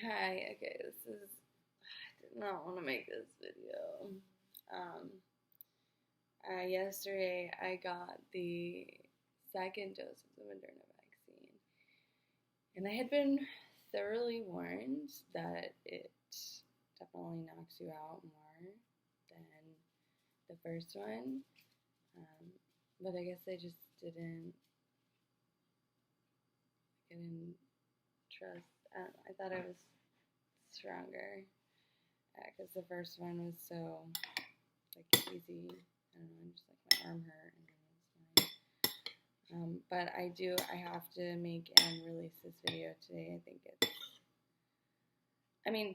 Hi, okay, I did not want to make this video. Um, Yesterday I got the second dose of the Moderna vaccine, and I had been thoroughly warned that it definitely knocks you out more than the first one. Um, but I guess I just didn't trust. I thought I was stronger because the first one was so like easy. I don't know, just like my arm hurt and then it was fine. But I have to make and release this video today.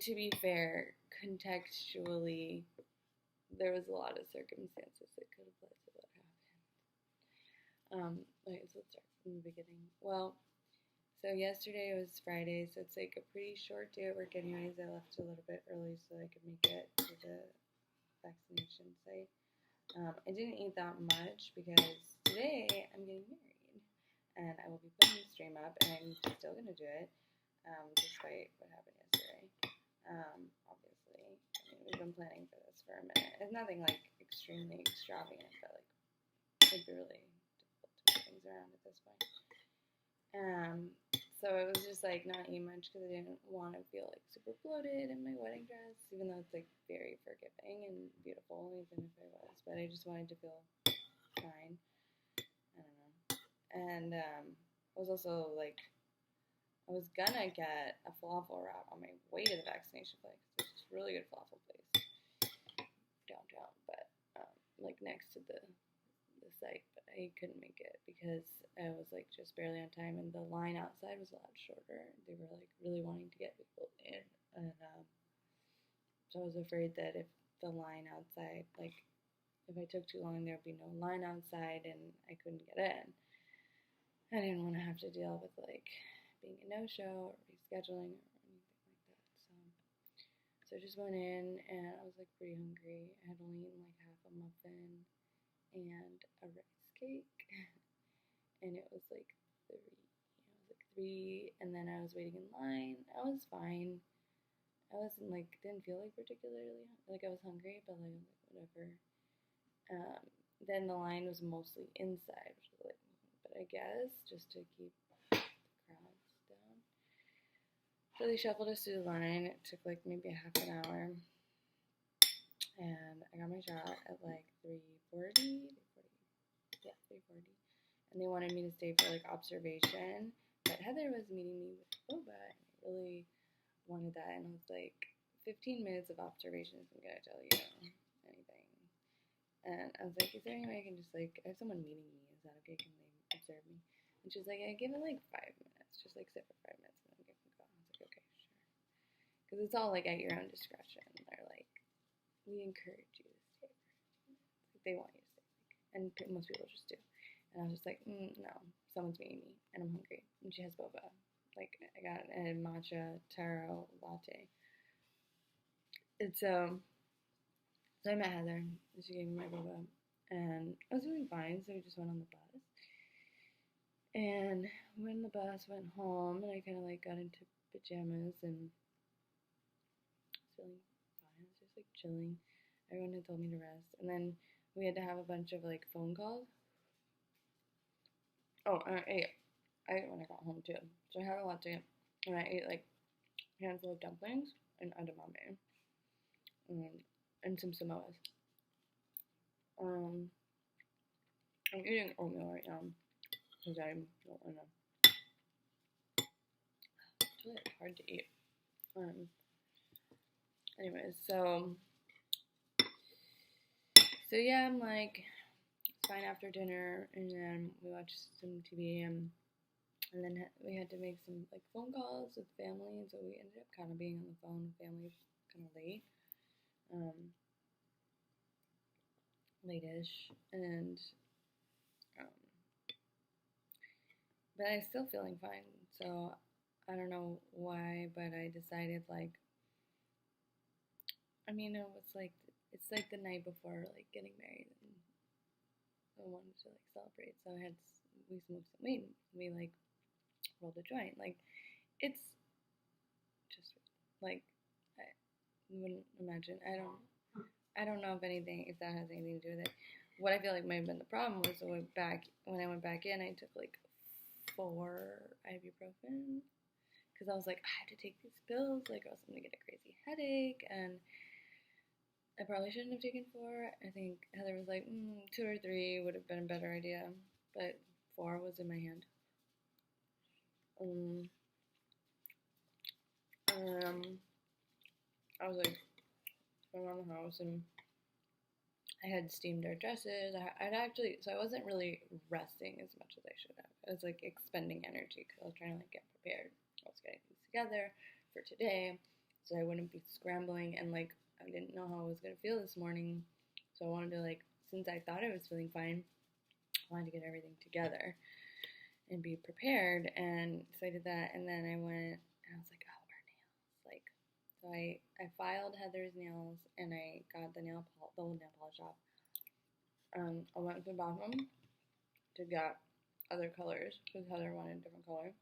To be fair, contextually, there was a lot of circumstances that could have led to what happened. Okay, so let's start from the beginning. Well, so yesterday was Friday, so it's like a pretty short day at work anyways. I left a little bit early so I could make it to the vaccination site. I didn't eat that much because today I'm getting married and I will be putting the stream up and I'm still going to do it despite what happened yesterday. Obviously, we've been planning for this for a minute. It's nothing like extremely extravagant, but like it'd be really difficult to move things around at this point. So it was just like not eating much because I didn't want to feel like super bloated in my wedding dress, even though it's like very forgiving and beautiful, even if I was. But I just wanted to feel fine. I don't know. And I was also like, I was gonna get a falafel wrap on my way to the vaccination place. There's this really good falafel place downtown, but like next to the site, but I couldn't make it because I was like just barely on time, and the line outside was a lot shorter. They were like really wanting to get people in, and so I was afraid that if the line outside, like if I took too long, there'd be no line outside, and I couldn't get in. I didn't want to have to deal with like being a no-show or rescheduling or anything like that. So I just went in, and I was like pretty hungry. I had only eaten like half a muffin and a rice cake, and it was like three, and then I was waiting in line. I was fine. I wasn't like didn't feel like particularly like I was hungry, but like whatever. Um, then the line was mostly inside, which was like, but I guess just to keep the crowds down. So they shuffled us through the line. It took like maybe a half an hour, and I got my shot at like 3:40. Yeah, 3:40. And they wanted me to stay for like observation. But Heather was meeting me with Boba, and I really wanted that. And I was like, 15 minutes of observation isn't gonna tell you anything. And I was like, is there any way I can just like, I have someone meeting me. Is that okay? Can they observe me? And she's like, I give it like 5 minutes. Just like sit for 5 minutes and then you can go. I was like, okay, sure. Because it's all like at your own discretion. They're like, we encourage you to stay for 15 minutes. Like, they want you to stay. And most people just do. And I was just like, no, someone's meeting me, and I'm hungry. And she has boba. Like, I got a matcha taro latte. And so I met Heather, and she gave me my boba. And I was doing fine, so we just went on the bus. And when the bus went home, and I kind of like got into pajamas and was feeling fine. I was just like chilling. Everyone had told me to rest. And then we had to have a bunch of like phone calls. Oh, and I ate when I got home too. So I had a lot to eat. And I ate like a handful of dumplings and edamame. And some Samoas. I'm eating oatmeal right now because I don't want to. It's really hard to eat. Anyways, so yeah, I'm like, it's fine after dinner, and then we watched some TV, and then we had to make some like phone calls with family, and so we ended up kind of being on the phone with family kind of late-ish, and but I'm still feeling fine. So I don't know why, but I decided like, it was like it's like the night before like getting married, and I wanted to like celebrate. So we smoked some weed. We like rolled a joint. Like it's just like, I wouldn't imagine. I don't know if that has anything to do with it. What I feel like might have been the problem was when I went back in, I took like 4 ibuprofen because I was like, I have to take these pills, like, or else I'm gonna get a crazy headache, and I probably shouldn't have taken 4. I think Heather was like, 2 or 3 would have been a better idea, but 4 was in my hand. Um, I was like around the house, and I had steamed our dresses. So I wasn't really resting as much as I should have. I was like expending energy because I was trying to like get prepared. I was getting things together for today, so I wouldn't be scrambling, and like I didn't know how I was gonna feel this morning, so I wanted to like, since I thought I was feeling fine, I wanted to get everything together and be prepared, and so I did that, and then I went and I was like, oh, our nails, like, so I filed Heather's nails, and I got the nail polish off. I went to the bathroom to get other colors because Heather wanted a different color,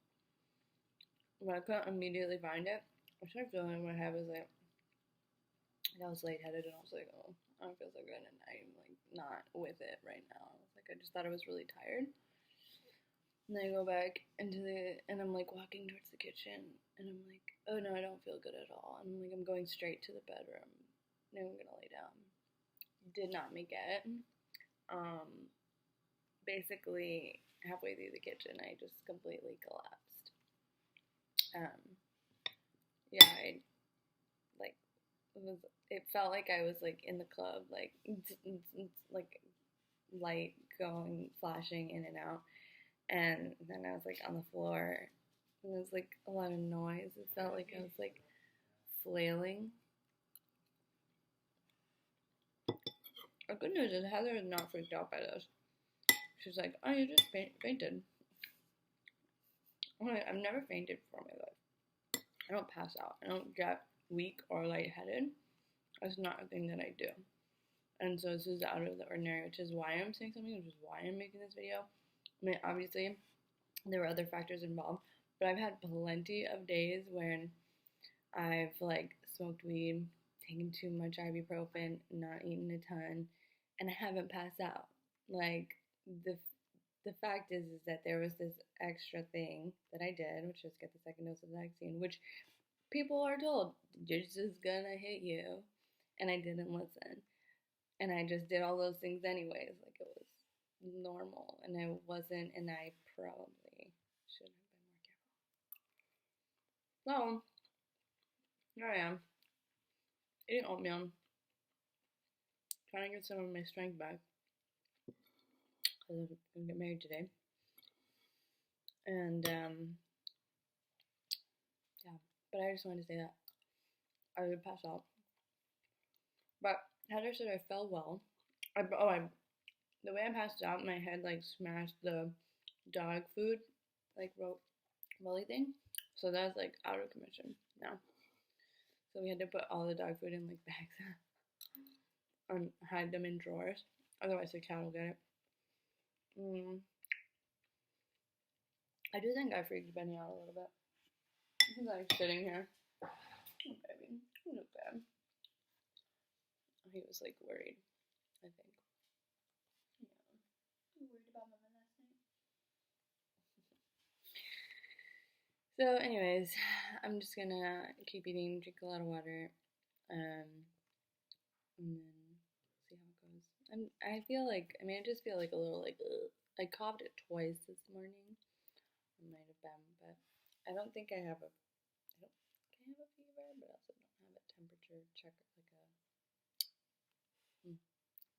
but I couldn't immediately find it. I started feeling in my head was like, I was lightheaded, and I was like, oh, I don't feel so good, and I'm like not with it right now. I was like, I just thought I was really tired. And then I go back and I'm like walking towards the kitchen, and I'm like, oh no, I don't feel good at all. And I'm like, I'm going straight to the bedroom. Now I'm gonna lay down. Did not make it. Basically, halfway through the kitchen, I just completely collapsed. Yeah, I like it felt like I was like in the club, like like light going flashing in and out, and then I was like on the floor, and there was like a lot of noise. It felt like I was like flailing. The good news is Heather is not freaked out by this. She's like, oh, you just fainted. I've never fainted before in my life. I don't pass out. I don't get weak or lightheaded. That's not a thing that I do. And so this is out of the ordinary, which is why I'm saying something, which is why I'm making this video. I mean, obviously, there were other factors involved, but I've had plenty of days when I've like smoked weed, taken too much ibuprofen, not eaten a ton, and I haven't passed out. Like the the fact is that there was this extra thing that I did, which was get the second dose of the vaccine, which people are told this is gonna hit you, and I didn't listen, and I just did all those things anyways, like it was normal, and I wasn't, and I probably should have been more careful. So here I am, eating oatmeal, trying to get some of my strength back because I'm gonna get married today, and yeah. But I just wanted to say that I would pass out. But Heather said I fell well. The way I passed out, my head like smashed the dog food like rolly thing, so that's like out of commission now. So we had to put all the dog food in like bags and hide them in drawers. Otherwise, the cat will get it. I do think I freaked Benny out a little bit. He's like sitting here. Oh, baby, he's okay. He was like worried, I think. Yeah. You worried about Mama last night? So, anyways, I'm just gonna keep eating, drink a lot of water, and then see how it goes. I feel like, I just feel like a little like, ugh. I coughed it twice this morning. It might have been, but I don't think I have a, I don't think I have a fever, but I also don't have a temperature check, like a,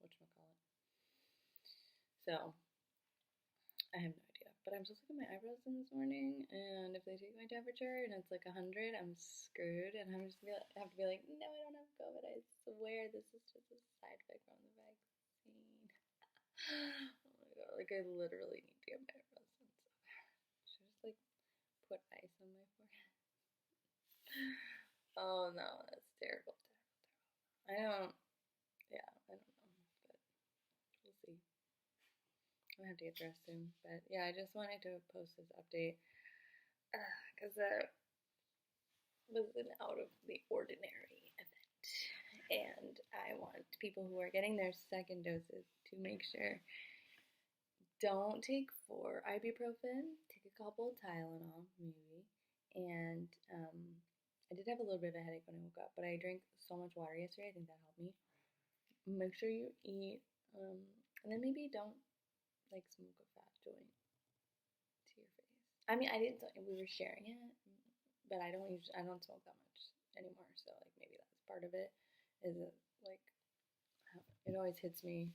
whatchamacallit. So, I have no idea. But I'm supposed to get my eyebrows done this morning, and if they take my temperature and it's like 100, I'm screwed, and I'm just gonna have to be like, no, I don't have COVID. I swear this is just a side effect from the vaccine. Oh my god, like I literally need to get my eyebrows done. So should I just like put ice on my forehead? Oh no, that's terrible, terrible, terrible. I don't, yeah, I don't know, but we'll see. I'm gonna have to get dressed soon, but yeah, I just wanted to post this update because was an out of the ordinary event. And I want people who are getting their second doses to make sure don't take 4 ibuprofen, take a couple Tylenol, maybe. And I did have a little bit of a headache when I woke up, but I drank so much water yesterday. I think that helped me. Make sure you eat, and then maybe don't like smoke a fat joint to your face. I mean, I didn't. We were sharing it, but I don't smoke that much anymore. So like maybe that's part of it. Is it like it always hits me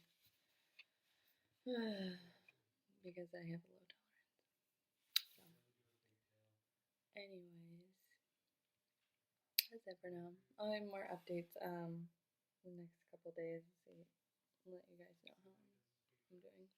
because I have a low tolerance. So, anyways, that's it for now. I'll have more updates in the next couple days. See, let you guys know how I'm doing.